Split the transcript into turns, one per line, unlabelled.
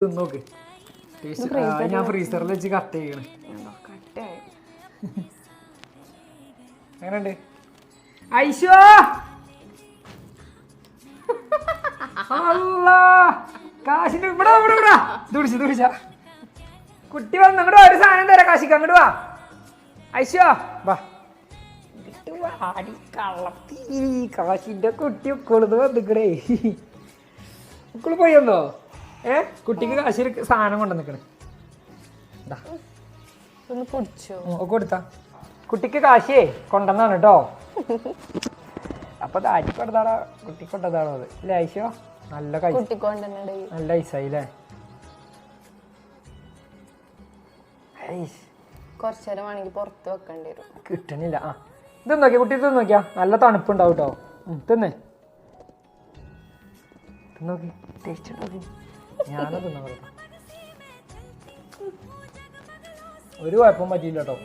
നോക്ക് ഞാൻ ഫ്രീസറിൽ വെച്ച് കട്ട് ചെയ്യണം. എങ്ങനെയുണ്ട് ഐശോ? കാശിന്റെ ഇവിടെ ഇവിടെ ഇവിടെ തുടിച്ച കുട്ടി വന്ന് അങ്ങോട്ട് ഒരു സാധനം തരാം. കാശിക്ക് അങ്ങോട്ട് വാ ഐശോ വാ. കാശിന്റെ കുട്ടി ഉക്കുള്ളത് വന്നിക്കണേ. ഉക്കുള് പോയെന്നോ? കുട്ടിക്ക് കാശി സാധനം കൊണ്ടുവന്നിക്കണേ. കൊടുത്താ കുട്ടിക്ക് കാശിയേ കൊണ്ടുവന്നാണ് കേട്ടോ. അപ്പൊ കാശി കൊണ്ടതാണോ കുട്ടി കൊണ്ടതാണോ അത് അല്ലേ ഐശോ? നല്ല നല്ല ഐസായില്ലേ?
കുറച്ചേരം വേണമെങ്കിൽ പുറത്ത് വെക്കേണ്ടി വരും.
കിട്ടണില്ല. ആ ഇത് നോക്കിയാ കുട്ടി ഇത് നോക്കിയാ നല്ല തണുപ്പുണ്ടാവും കേട്ടോ. തിന്നേ നോക്കി ടേസ്റ്റ് നോക്കി. ഞാനത് തിന്നാ ഒരു കുഴപ്പം പറ്റിയില്ല കേട്ടോ.